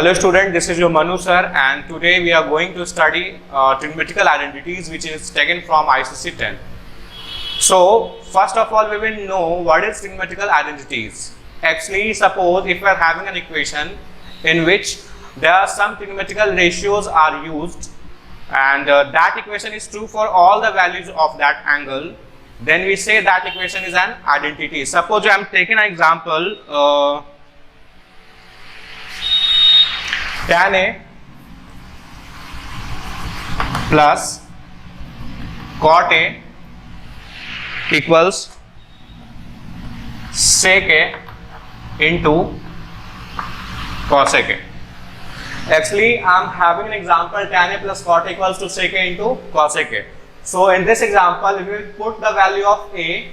Hello student, this is your Manu sir, and today we are going to study trigonometrical identities, which is taken from ICC 10. So first of all we will know what is trigonometrical identities. Actually, suppose if we are having an equation in which there are some trigonometrical ratios are used, and that equation is true for all the values of that angle, then we say that equation is an identity. Suppose I am taking an example, tan A plus cot A equals sec A into cosec A. Actually, I am having an example tan A plus cot A equals to sec A into cosec A. So in this example, if we put the value of A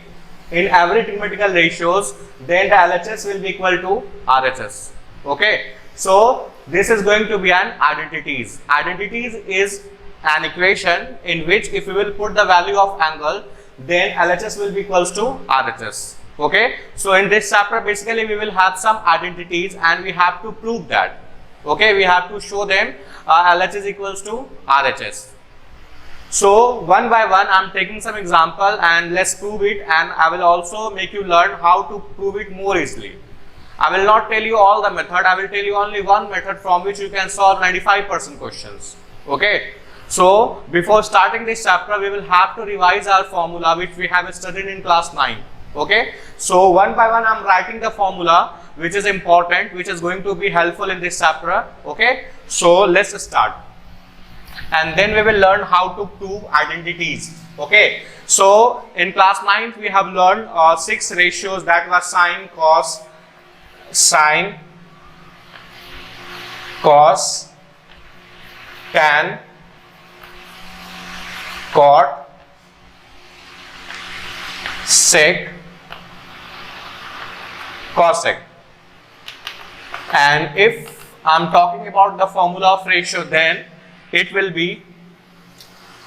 in every trigonometrical ratios, then the LHS will be equal to RHS. Okay. So this is going to be an identities. Identities is an equation in which if we will put the value of angle, then LHS will be equals to RHS. Okay. So in this chapter, basically we will have some identities and we have to prove that. Okay. We have to show them LHS equals to RHS. So one by one I am taking some example and let's prove it, and I will also make you learn how to prove it more easily. I will not tell you all the method, I will tell you only one method from which you can solve 95% questions. Okay. So before starting this chapter, we will have to revise our formula which we have studied in class 9. Okay. So one by one I am writing the formula which is important, which is going to be helpful in this chapter. Okay. So let's start. And then we will learn how to prove identities. Okay. So in class 9 we have learned 6 ratios, that was sine, cos, tan, cot, sec, cosec. And if I am talking about the formula of ratio, then it will be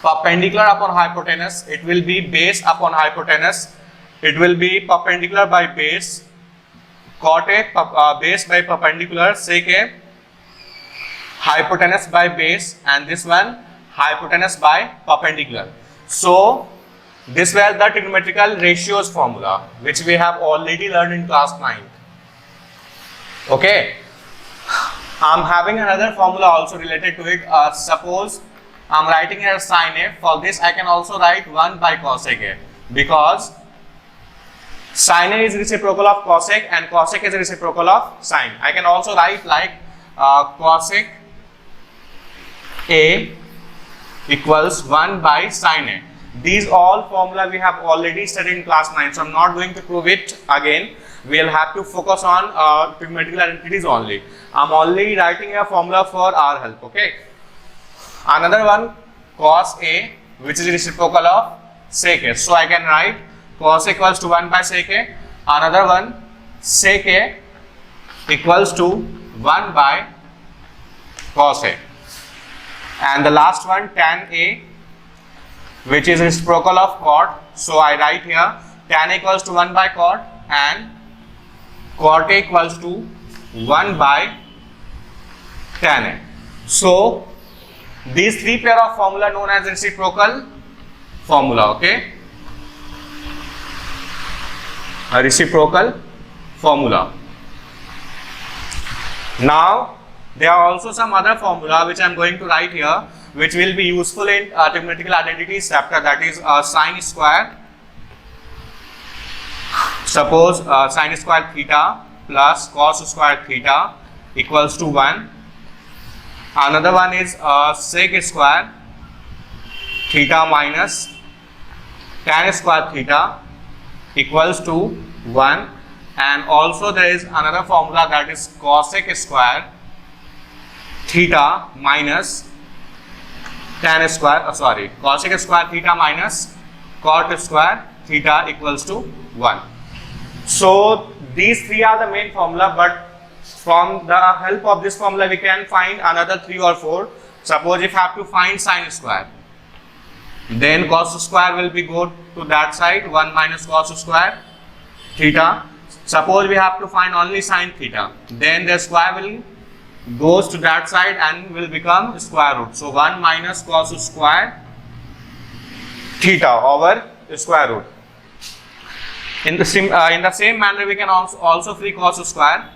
perpendicular upon hypotenuse, it will be base upon hypotenuse, it will be perpendicular by base, cot A base by perpendicular, sec A hypotenuse by base, and this one hypotenuse by perpendicular. So this was the trigonometrical ratios formula which we have already learned in class 9. Okay. I am having another formula also related to it. Suppose I am writing here sin A. For this I can also write 1 by cosec A, because sin A is reciprocal of cosec and cosec is reciprocal of sine. I can also write like cosec A equals 1 by sine A. These all formula we have already studied in class 9, so I am not going to prove it again. We will have to focus on trigonometrical identities only. I am only writing a formula for our help. Okay. Another one, cos A, which is reciprocal of sec A. So I can write cos A equals to 1 by sec A. Another one, sec A equals to 1 by cos A. And the last one, tan A, which is reciprocal of cot. So I write here tan A equals to 1 by cot and cot A equals to 1 by tan A. So these three pair of formula known as reciprocal formula. Okay. A reciprocal formula. Now there are also some other formula which I am going to write here, which will be useful in trigonometrical identities chapter, that is sine square. Suppose sine square theta plus cos square theta equals to 1. Another one is sec square theta minus tan square theta equals to 1. And also there is another formula, that is cosec square theta minus tan square, cosec square theta minus cot square theta equals to 1. So these three are the main formula, but from the help of this formula we can find another 3 or 4. Suppose if I have to find sine square, then cos square will be go to that side, 1 minus cos square theta. Suppose we have to find only sine theta, then the square will goes to that side and will become square root. So 1 minus cos square theta over square root. In the same manner, we can also free cos square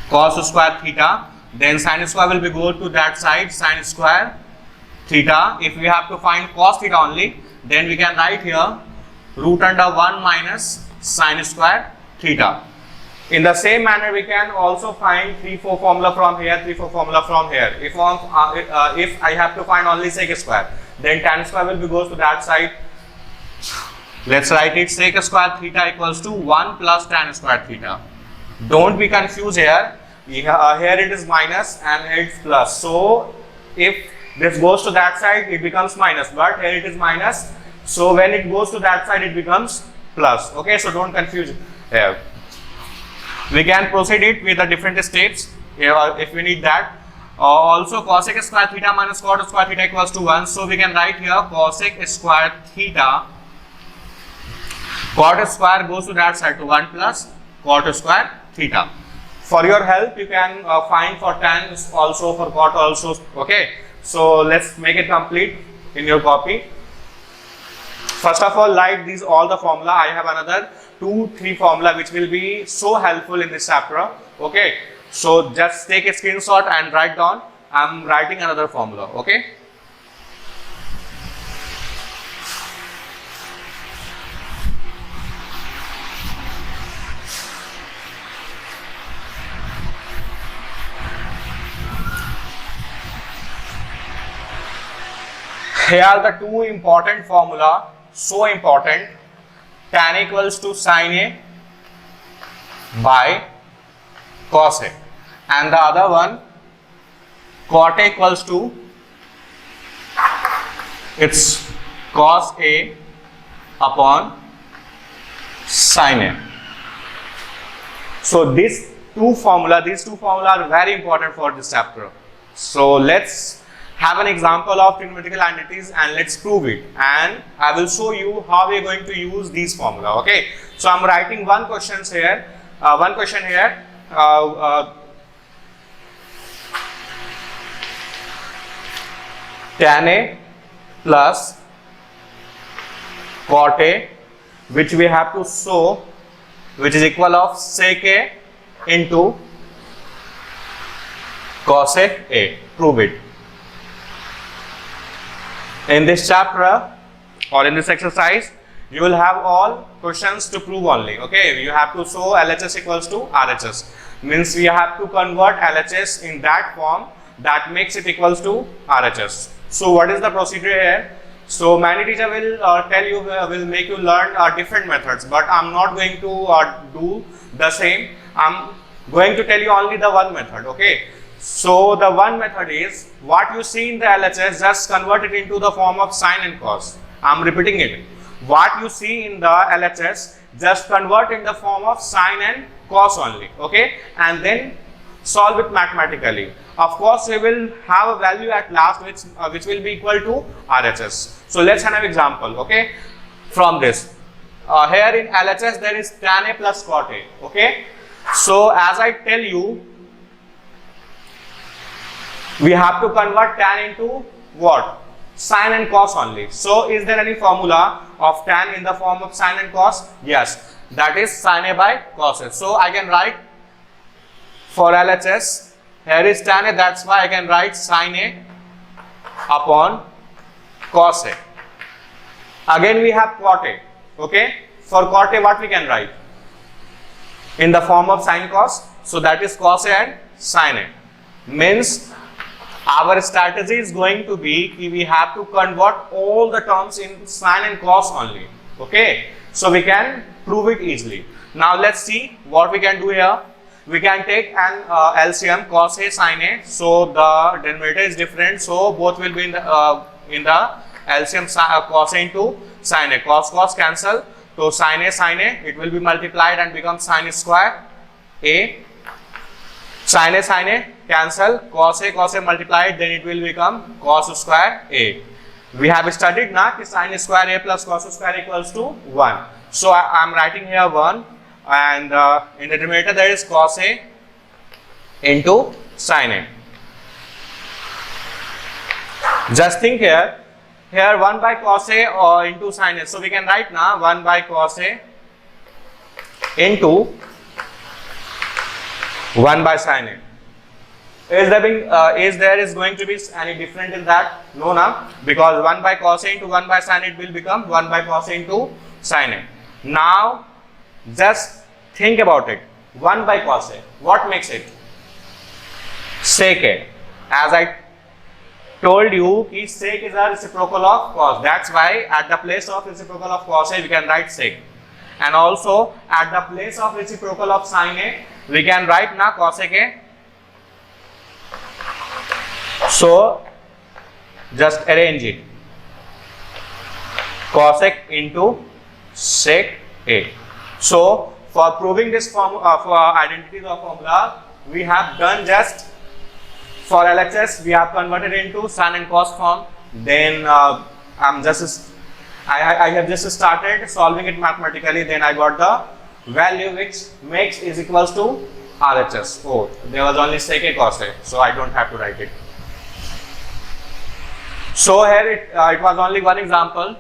theta. Then sin square will be go to that side, sin square theta. If we have to find cos theta only, then we can write here root under 1 minus sin square theta. In the same manner, we can also find 3-4 formula from here, 3-4 formula from here. If I have to find only sec square, then tan square will be goes to that side. Let's write it sec square theta equals to 1 plus tan square theta. Don't be confused here. Here it is minus and it's plus. So if this goes to that side, it becomes minus, but here it is minus. So when it goes to that side, it becomes plus. Okay, so don't confuse here. We can proceed it with the different steps if we need that. Also cosec square theta minus cot square theta equals to 1. So we can write here cosec square theta, cot square goes to that side to 1 plus cot square theta. For your help, you can find for tan also, for cot also. Okay, so let's make it complete in your copy. First of all, like these all the formula. I have another 2-3 formula which will be so helpful in this chapter. Okay, so just take a screenshot and write down. I'm writing another formula. Okay. Here are the two important formula, so important. Tan equals to sin A by cos A, and the other one cot A equals to it's cos A upon sin A. So these two formula are very important for this chapter. So let's have an example of trigonometrical identities and let's prove it, and I will show you how we are going to use these formula. Okay, so I'm writing one question here. Tan A plus cot A, which we have to show, which is equal of sec A into cosec A. Prove it. In this chapter or in this exercise, you will have all questions to prove only. Okay, you have to show LHS equals to RHS. Means we have to convert LHS in that form that makes it equals to RHS. So what is the procedure here? So many teacher will tell you, will make you learn different methods, but I'm not going to do the same. I'm going to tell you only the one method. Okay. So the one method is what you see in the LHS, just convert it into the form of sine and cos. I'm repeating it. What you see in the LHS, just convert in the form of sine and cos only. Okay, and then solve it mathematically. Of course, we will have a value at last which will be equal to RHS. So let's have an example. Okay, from this. Here in LHS there is tan A plus cot A. Okay, so as I tell you, we have to convert tan into what? Sine and cos only. So is there any formula of tan in the form of sine and cos? Yes, that is sine A by cos A. So I can write for LHS, here is tan A, that's why I can write sine A upon cos A. Again we have cot A. Okay, for cot A what we can write? In the form of sine cos. So that is cos A and sine A. Means our strategy is going to be we have to convert all the terms in sine and cos only. Okay, so we can prove it easily. Now let's see what we can do here. We can take an LCM cos A sine A. So the denominator is different, so both will be in the LCM cos A into sine A. Cos cancel, so sine A, it will be multiplied and become sine square A. Sine A cancel, cos A multiplied, then it will become cos square A. We have studied now that sine square A plus cos square equals to 1. So I am writing here 1, and in the denominator there is cos A into sin A. Just think here 1 by cos A or into sin A. So we can write now 1 by cos A into 1 by sin A. Is there going to be any different in that? No, na, because 1 by cos A into 1 by sin A will become 1 by cos A into sin A. Now just think about it. 1 by cos A, what makes it? Sec A. As I told you, sec is a reciprocal of cos. That's why at the place of reciprocal of cos A we can write sec. And also at the place of reciprocal of sin A we can write na cosec A. So just arrange it. Cosec into sec A. So for proving this for identity of formula, we have done just for LHS we have converted into sin and cos form. Then I have just started solving it mathematically. Then I got the value which makes is equals to RHS. Oh, there was only sec A cos A, so I don't have to write it. So here it was only one example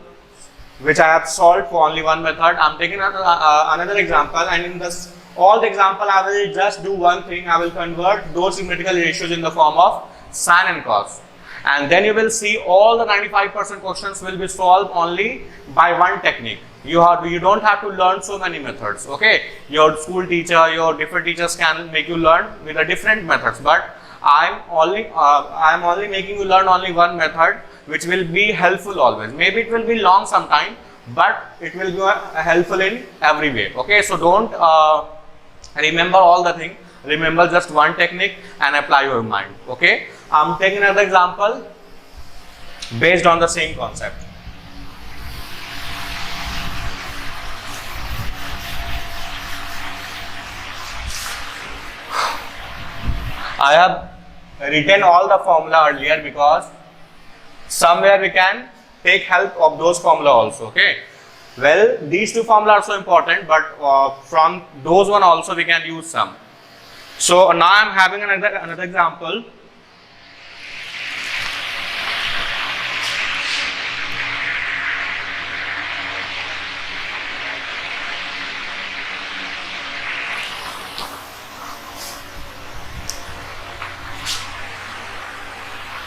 which I have solved for only one method. I am taking another example, and in this all the example I will just do one thing. I will convert those symmetrical ratios in the form of sin and cos, and then you will see all the 95% questions will be solved only by one technique. You don't have to learn so many methods. Okay, your school teacher, your different teachers can make you learn with the different methods, but I am only making you learn only one method, which will be helpful always. Maybe it will be long sometime, but it will be helpful in every way. Okay, so don't remember all the thing. Remember just one technique and apply your mind. Okay, I'm taking another example based on the same concept. I have written all the formula earlier because somewhere we can take help of those formula also. Okay, well, these two formula are so important, but from those one also we can use some. So now I am having another example.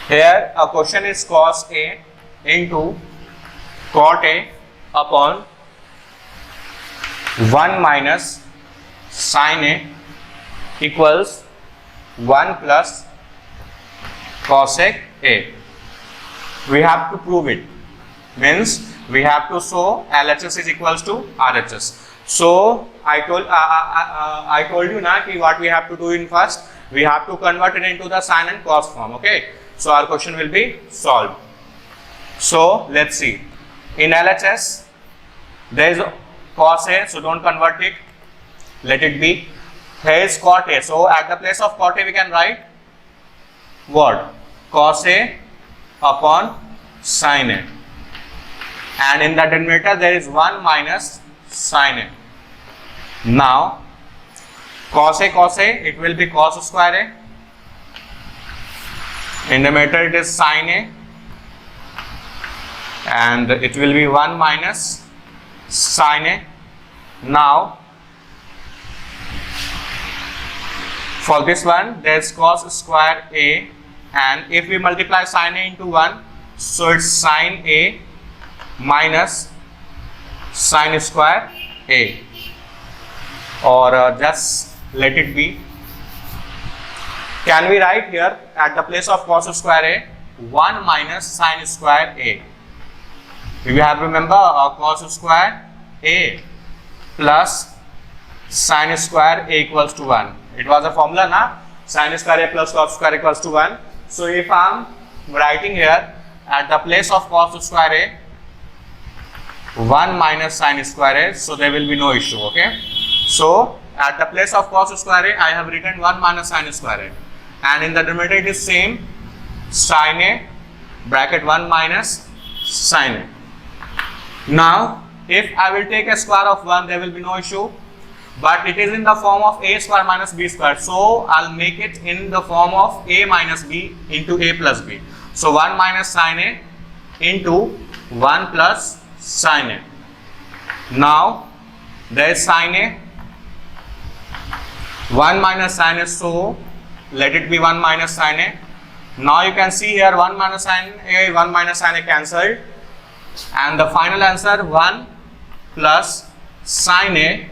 Here a question is cos A into cot A upon 1 minus sin A equals 1 plus cosec A. We have to prove it. Means we have to show LHS is equals to RHS. So I told you na ki what we have to do in first. We have to convert it into the sin and cos form. Okay. So our question will be solved. So let's see. In LHS, there is cos A, so don't convert it. Let it be. Here is cot A. So at the place of cot A, we can write what? Cos A upon sin A. And in the denominator, there is 1 minus sin A. Now, cos A, it will be cos square A. In the numerator it is sin A, and it will be 1 minus sin A. Now for this one there is cos square A, and if we multiply sin A into 1, so it's sin A minus sin square A, or just let it be. Can we write here at the place of cos square A 1 minus sin square A? We have remember cos square A plus sin square A equals to 1. It was a formula na, sin square A plus cos square equals to 1. So if I am writing here at the place of cos square A 1 minus sin square A, so there will be no issue. Okay, so at the place of cos square A I have written 1 minus sin square A. And in the denominator it is same, sin A bracket 1 minus sin A. Now if I will take a square of 1, there will be no issue, but it is in the form of a square minus b square, so I'll make it in the form of a minus b into a plus b. So 1 minus sin a into 1 plus sin a. Now there is sin a, 1 minus sin a, so let it be 1 minus sin a. Now you can see here 1 minus sin a, 1 minus sin a cancelled, and the final answer 1 plus sin a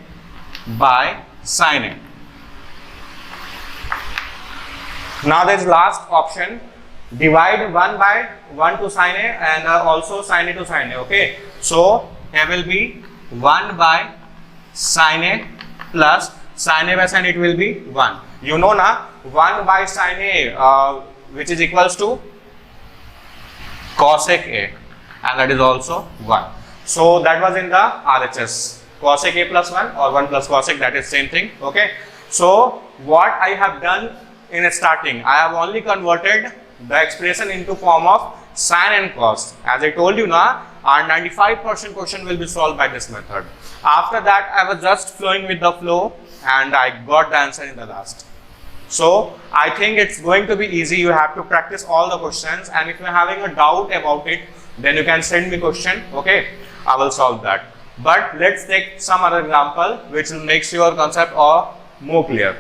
by sin a. Now there is last option, divide 1 by 1 to sin a and also sin a to sin a. Okay, so here will be 1 by sin a plus sin a by sin a, it will be 1. You know na, 1 by sin a which is equals to cosec a, and that is also 1. So that was in the RHS, cosec a plus 1 or 1 plus cosec, that is same thing. Okay, so what I have done in starting, I have only converted the expression into form of sin and cos. As I told you now, our 95% question will be solved by this method. After that, I was just flowing with the flow and I got the answer in the last. So I think it's going to be easy. You have to practice all the questions, and if you're having a doubt about it, then you can send me question. Okay, I will solve that. But let's take some other example which will make your concept or more clear.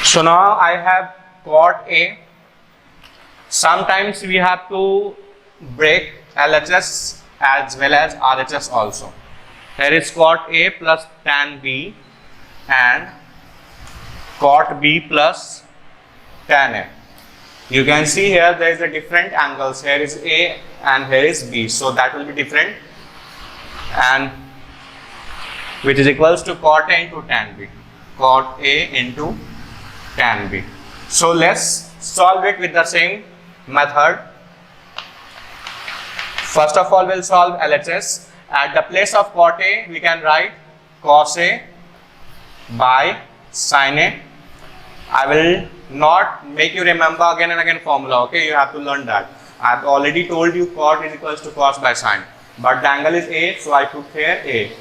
So now I have cot A. Sometimes we have to break LHS as well as RHS also. Here is cot A plus tan B and cot B plus tan A. You can see here there is a different angles. Here is A and here is B. So that will be different, and which is equals to cot A into tan B. Cot A into tan B. So let's solve it with the same method. First of all, we'll solve LHS. At the place of cot A, we can write cos A by sin A. I will not make you remember again and again formula. Okay, you have to learn that. I have already told you cot is equals to cos by sin, but the angle is A, so I put here A.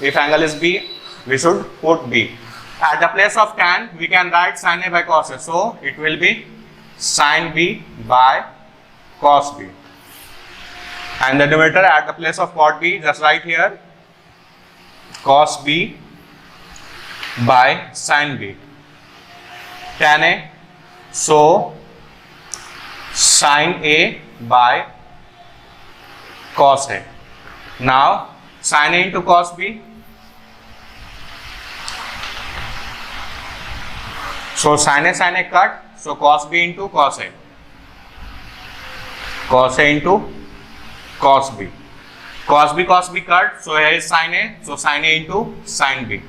If angle is B, we should put B. At the place of tan, we can write sin A by cos A, so it will be sin B by cos B. And the numerator at the place of cot B, just write here cos B by sin B. Tan A, so sin A by cos A. Now sin A into cos B. So sin A cut, so cos B into cos A. Cos A into cos B. Cos B cut, so here is sin A, so sin A into sin B.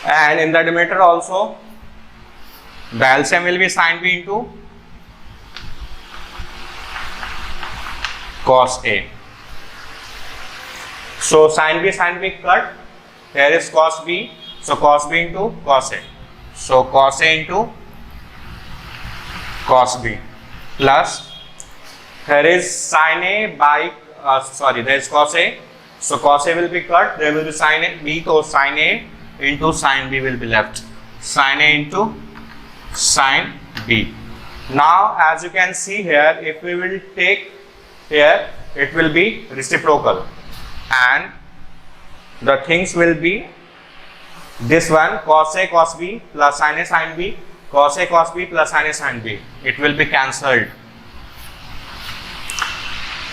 And in the numerator also, the LCM will be sin B into cos A. So sin B cut, here is cos B, so cos B into cos A. So cos A into cos B plus, here is sin A by, there is cos A, so cos A will be cut, there will be sin A B, so sin A into sin B will be left, sin A into sin B. Now as you can see here, if we will take here, it will be reciprocal, and the things will be this one, cos A cos B plus sin A sin B, cos A cos B plus sin A sin B. It will be cancelled.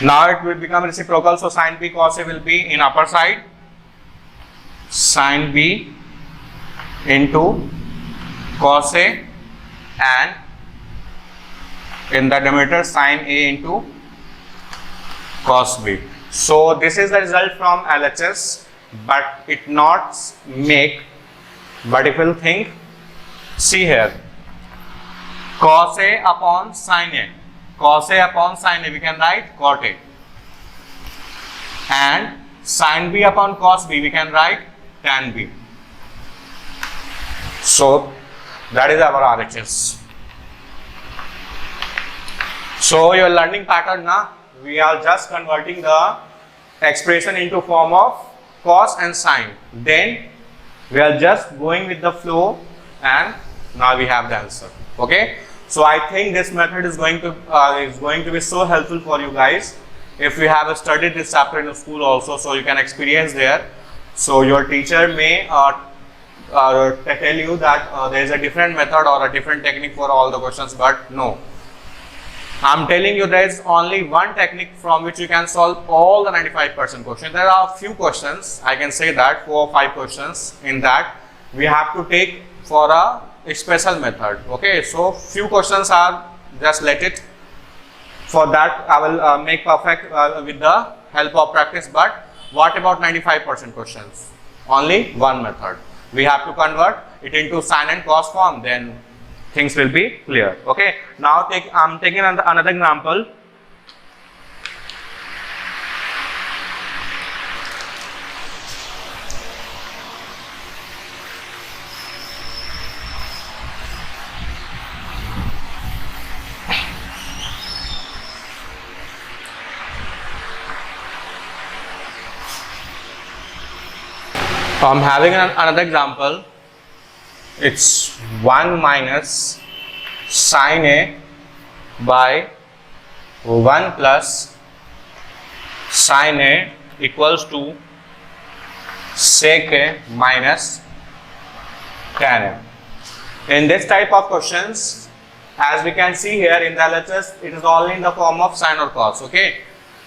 Now it will become reciprocal, so sin B cos A will be in upper side, sin B into cos A, and in the numerator sin A into cos B. So this is the result from LHS, but it not make, but if you think, see here, cos A upon sin A, cos A upon sin A, we can write cot A, and Sin B upon cos B, we can write tan B. So that is our RHS. So your learning pattern now, we are just converting the expression into form of cos and sine. Then we are just going with the flow, and now we have the answer. Okay. So I think this method is going to be so helpful for you guys. If you have studied this chapter in school also, so you can experience there. So your teacher may tell you that there is a different method or a different technique for all the questions, but no. I'm telling you there is only one technique from which you can solve all the 95% questions. There are a few questions, I can say that 4 or 5 questions in that we have to take for a special method. Okay, so few questions are just let it. For that I will make perfect with the help of practice. But what about 95% questions? Only one method. We have to convert it into sine and cos form, then things will be clear. Okay, now I'm taking another example. I'm having another example. It's 1 minus sine A by 1 plus sine A equals to sec A minus tan A. In this type of questions, as we can see here in the LHS, it is only in the form of sine or cos. Okay,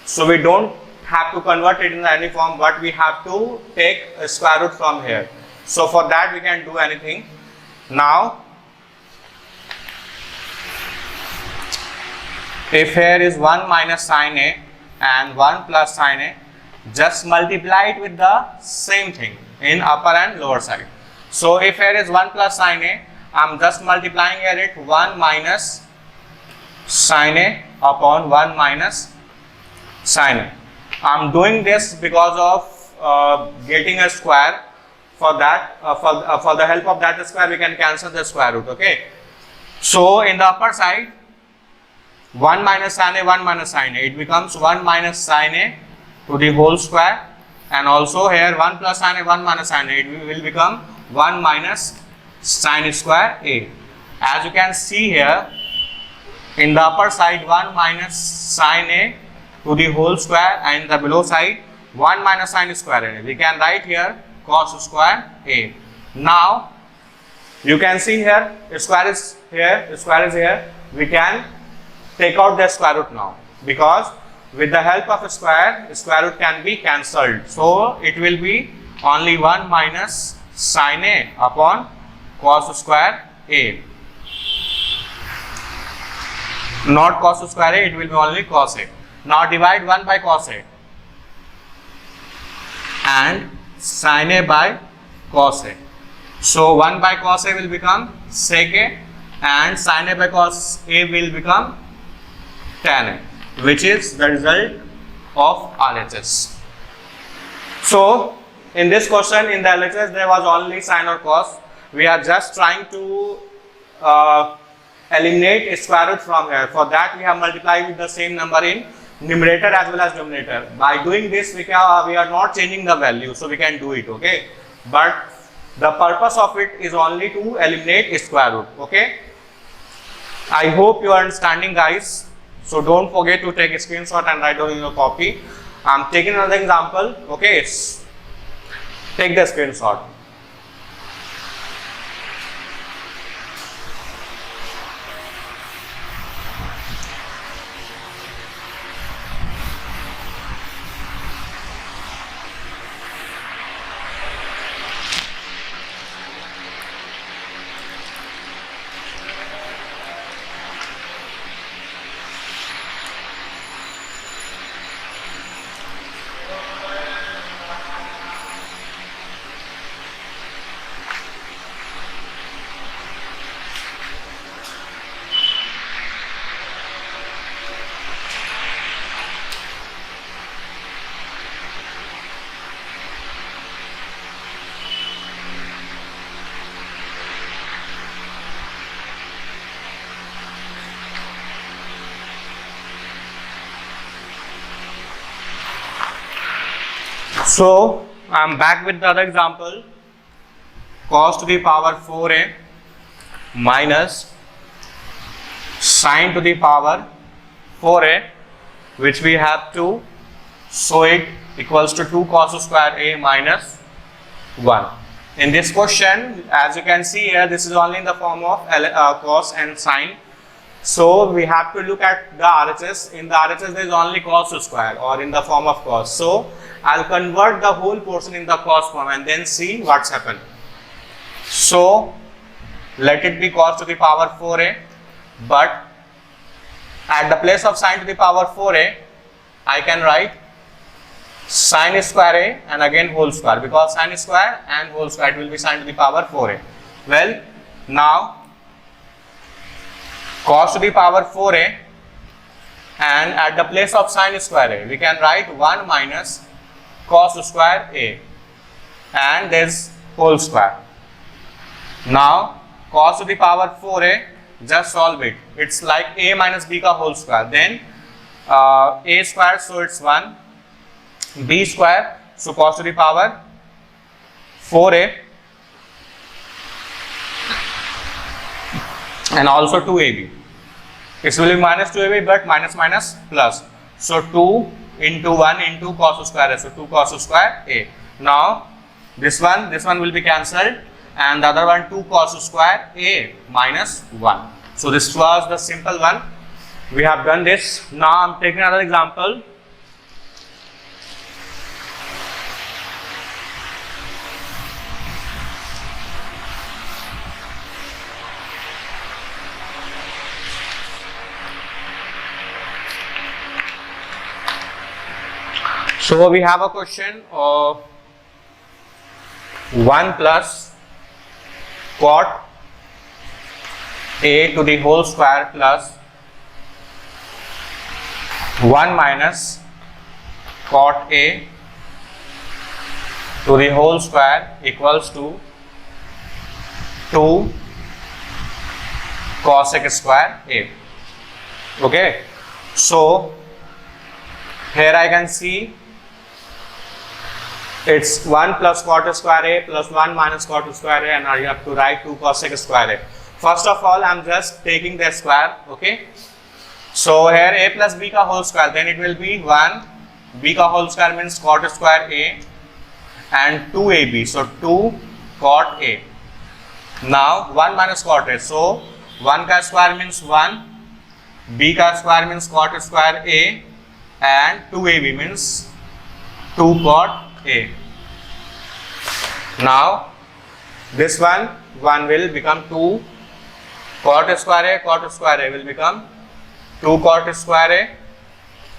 so we don't have to convert it in any form, but we have to take a square root from here. So for that we can do anything. Now if here is 1 minus sine A and 1 plus sine A, just multiply it with the same thing in upper and lower side. So if here is 1 plus sine A, I am just multiplying here it 1 minus sine A upon 1 minus sine A. I am doing this because of getting a square. For that, for the help of that square, we can cancel the square root. Okay. So in the upper side, 1 minus sine A, 1 minus sine A, it becomes 1 minus sine A to the whole square, and also here 1 plus sine A, 1 minus sine A, it will become 1 minus sine square A. As you can see here, in the upper side 1 minus sine A to the whole square, and in the below side 1 minus sine square A. We can write here cos square A. Now you can see here square is here, we can take out the square root now, because with the help of a square root can be cancelled. So it will be only 1 minus sine A upon cos square A. Not cos square A, it will be only cos A. Now divide 1 by cos A and sine A by cos A. So 1 by cos A will become sec A, and sine A by cos A will become tan A, which is the result of RHS. So in this question in the LHS there was only sine or cos. We are just trying to eliminate a square root from here. For that we have multiplied with the same number in numerator as well as denominator. By doing this we are not changing the value, so we can do it. Okay, but the purpose of it is only to eliminate a square root. Okay, I hope you are understanding, guys. So don't forget to take a screenshot and write down in your copy. I am taking another example. Okay, take the screenshot. So I'm back with the other example. Cos to the power 4a minus sine to the power 4a, which we have to show it equals to 2 cos square a minus 1. In this question, as you can see here, this is only in the form of cos and sine. So we have to look at the RHS. In the RHS, there is only cos square or in the form of cos. So I'll convert the whole portion in the cos form and then see what's happened. So let it be cos to the power 4a, but at the place of sine to the power 4a, I can write sine square a and again whole square, because sine square and whole square, it will be sine to the power 4a. Well, now cos to the power 4a, and at the place of sine square a, we can write 1 minus cos square a, and there's whole square. Now cos to the power 4a, just solve it. It's like a minus b ka whole square. Then a square, so it's 1. B square, so cos to the power 4a, and also 2ab. It will be minus 2ab, but minus minus plus. So 2 into 1 into cos square a, so 2 cos square a. Now this one will be cancelled, and the other one 2 cos square a minus 1. So this was the simple one. We have done this. Now I'm taking another example. So we have a question of 1 plus cot a to the whole square plus 1 minus cot a to the whole square equals to 2 cosec square a. Okay, so here I can see it's 1 plus cot square a plus 1 minus cot square a, and now you have to write 2 cosec square a. First of all, I'm just taking the square. Okay, so here a plus b ka whole square, then it will be 1 b ka whole square means cot square a, and 2ab, so 2 cot a. Now 1 minus cot a, so 1 ka square means 1, b ka square means cot square a, and 2ab means 2 cot a. Now this one will become 2 cot square a will become 2 cot square a,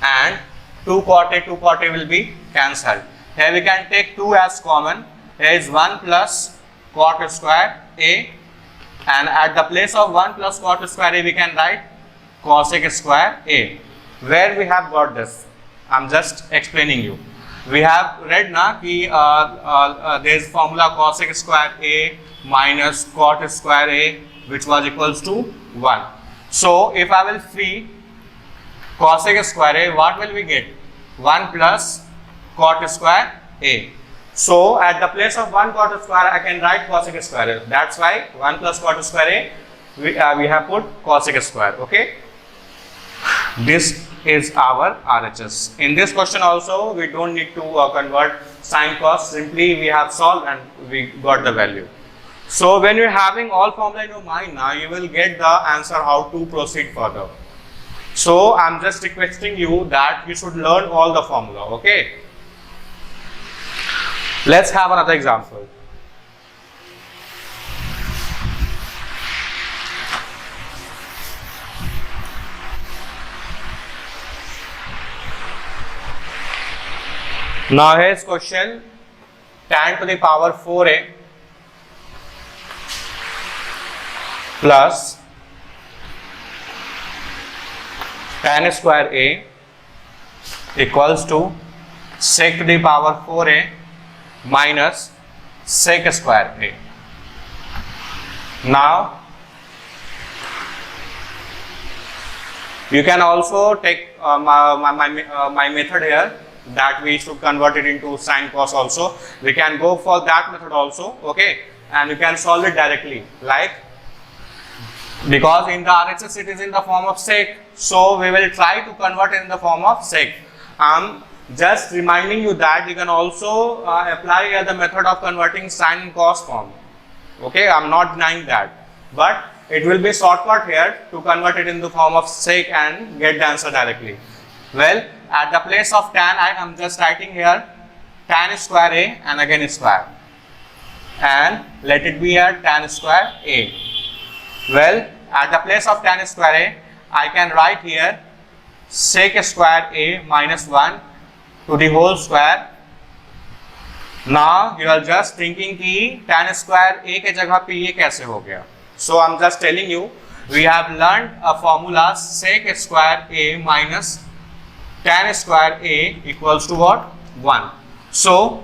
and 2 cot a will be cancelled. Here we can take 2 as common. Here is 1 plus cot square a, and at the place of 1 plus cot square a, we can write cosec square a. Where we have got this? I'm just explaining you. We have read na ki there is formula cosec square a minus cot square a, which was equals to 1. So if I will free cosec square a, what will we get? 1 plus cot square a. So at the place of 1 cot square, I can write cosec square a. That's why 1 plus cot square a, we have put cosec square. Okay, this is our RHS. In this question also, we don't need to convert sine cos, simply we have solved and we got the value. So when you're having all formula in your mind now, you will get the answer how to proceed further. So I'm just requesting you that you should learn all the formula. Okay, let's have another example. Now here's question, tan to the power 4a plus tan square a equals to sec to the power 4a minus sec square a. Now you can also take my method here. that we should convert it into sine cos also. We can go for that method also, okay, and you can solve it directly, like, because in the RHS it is in the form of sec, so we will try to convert it in the form of sec. I'm just reminding you that you can also apply the method of converting sine and cos form. Okay, I'm not denying that, but it will be shortcut here to convert it in the form of sec and get the answer directly. Well, at the place of tan, I am just writing here tan square a and again square, and let it be here tan square a. Well, at the place of tan square a, I can write here sec square a minus 1 to the whole square. Now you are just thinking कि tan square a के जगह पे ये कैसे हो गया? So I'm just telling you, we have learned a formula sec square a minus tan square a equals to what? 1. So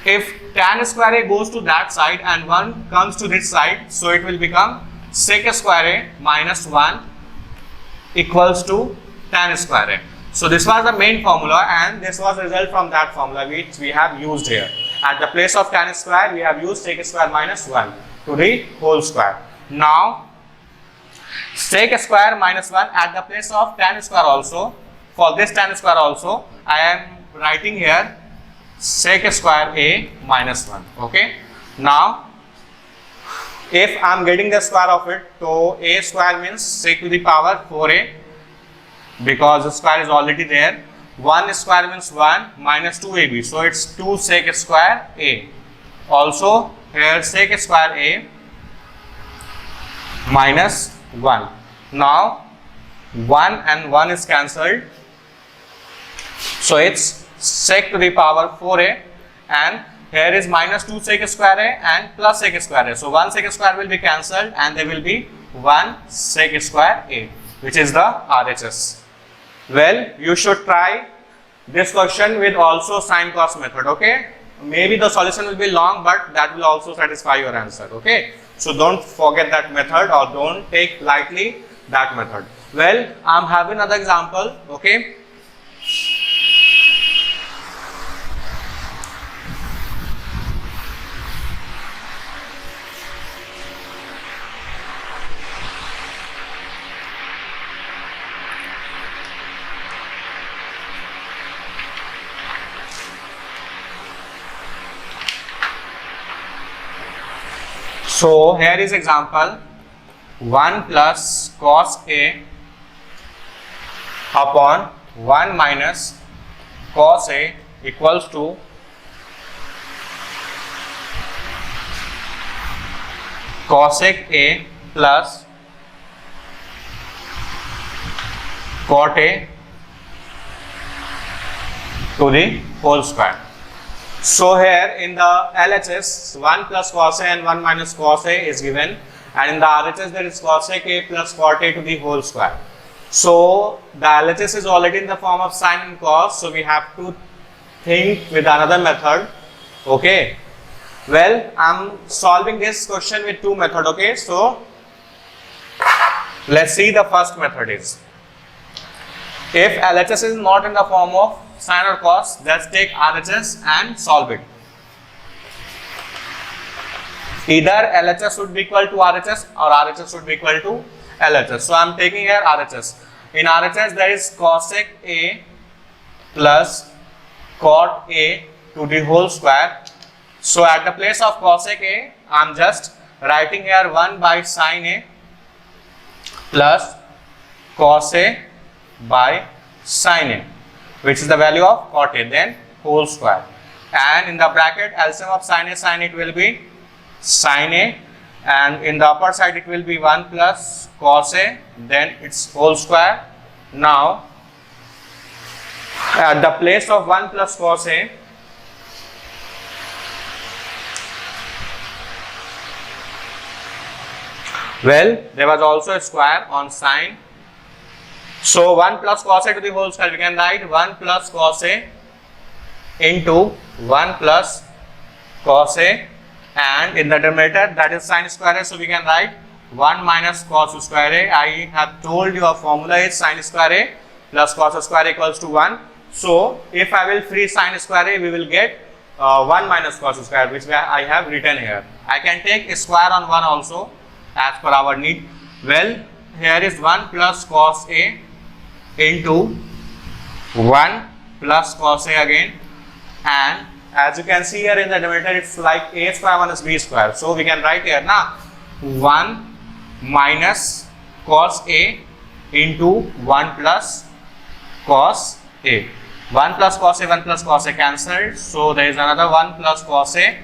if tan square a goes to that side and 1 comes to this side, so it will become sec square a minus 1 equals to tan square a. So this was the main formula, and this was the result from that formula which we have used here. At the place of tan square, we have used sec square minus 1 to the whole square. Now sec square minus 1 at the place of tan square also, for this tan square also, I am writing here sec square a minus 1. Okay. Now if I am getting the square of it, so a square means sec to the power 4a, because the square is already there. 1 square means 1 minus 2ab, so it's 2 sec square a. Also here sec square a minus 1. Now 1 and 1 is cancelled, so it's sec to the power 4a, and here is minus 2 sec square a and plus sec square a. So 1 sec square will be cancelled and there will be 1 sec square a, which is the RHS. Well, you should try this question with also sine cos method, okay? Maybe the solution will be long, but that will also satisfy your answer, okay? So don't forget that method, or don't take lightly that method. Well, I'm having another example, okay? So here is example 1 plus cos a upon 1 minus cos a equals to cosec a plus cot a to the whole square. So here in the LHS, 1 plus cos a and 1 minus cos a is given, and in the RHS there is cosec a plus cot a to the whole square. So the LHS is already in the form of sine and cos, so we have to think with another method, okay? Well, I'm solving this question with two methods, okay? So let's see the first method is, if LHS is not in the form of sine or cos, let's take RHS and solve it. Either LHS should be equal to RHS or RHS should be equal to LHS. So I am taking here RHS. In RHS there is cosec a plus cot a to the whole square. So at the place of cosec a, I am just writing here 1 by sine a plus cos a by sine a, which is the value of cot a, then whole square, and in the bracket LCM of sine a, it will be sine a, and in the upper side it will be 1 plus cos a, then its whole square. Now at the place of 1 plus cos a, well, there was also a square on sine. So 1 plus cos a to the whole square, we can write 1 plus cos a into 1 plus cos a, and in the denominator that is sine square a, so we can write 1 minus cos square a. I have told you a formula is sine square a plus cos square equals to 1. So if I will free sine square a, we will get 1 minus cos square, which I have written here. I can take a square on 1 also as per our need. Well, here is 1 plus cos a into 1 plus cos a again, and as you can see here in the numerator, it's like a square minus b square. So we can write here now 1 minus cos a into 1 plus cos a. 1 plus cos a, 1 plus cos a cancelled. So there is another 1 plus cos a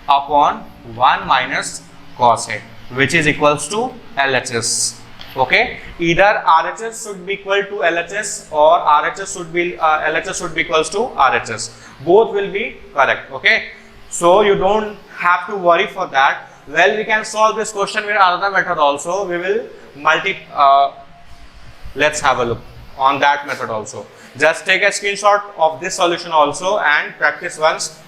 upon 1 minus cos a, which is equals to LHS. Okay, either RHS should be equal to LHS or LHS should be equals to RHS. Both will be correct. Okay, so you don't have to worry for that. Well, we can solve this question with another method also. We will let's have a look on that method also. Just take a screenshot of this solution also and practice once.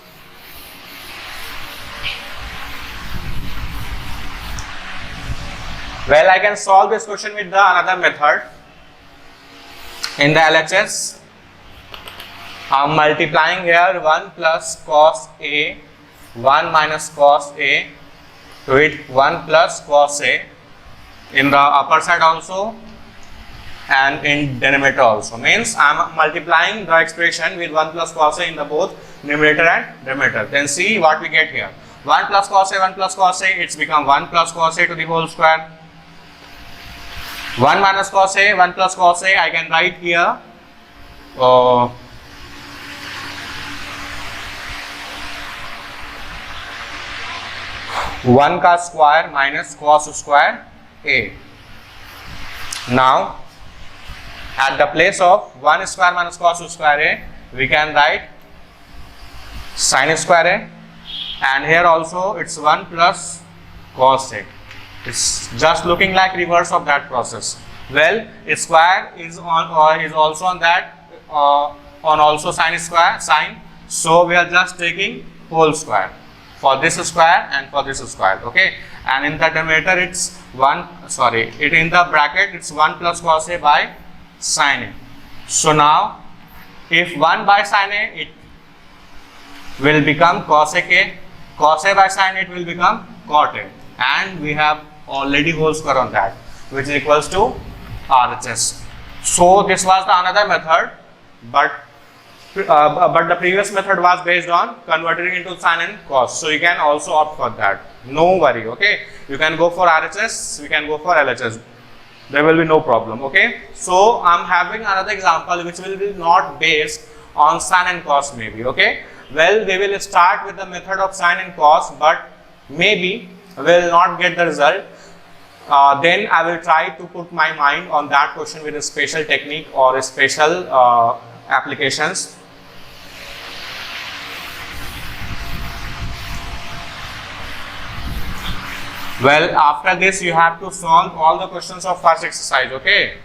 Well, I can solve this question with another method. In the LHS, I am multiplying here 1 plus cos a, 1 minus cos a with 1 plus cos a in the upper side also and in denominator also. Means I am multiplying the expression with 1 plus cos a in the both numerator and denominator. Then see what we get here. 1 plus cos a, 1 plus cos a, it's become 1 plus cos a to the whole square. 1 minus cos a, 1 plus cos a, I can write here 1 का square minus cos square a. Now at the place of 1 square minus cos square a, we can write sin square a, and here also it's 1 plus cos a. It's just looking like reverse of that process. Well, square is on is also on that on also sin square sine. So we are just taking whole square for this square and for this square. Okay, and in the denominator it's in the bracket it's 1 plus cos a by sin a. So now if 1 by sin a, it will become cos a, cos a by sin a, it will become cot a, and we have already whole square on that, which is equals to RHS. So this was the another method, but the previous method was based on converting into sin and cos. So you can also opt for that. No worry. Okay, you can go for RHS, we can go for LHS. There will be no problem. Okay, so I'm having another example which will be not based on sin and cos maybe. Okay, well, we will start with the method of sin and cos, but maybe we will not get the result. Then I will try to put my mind on that question with a special technique or a special applications. Well, after this you have to solve all the questions of first exercise. Okay.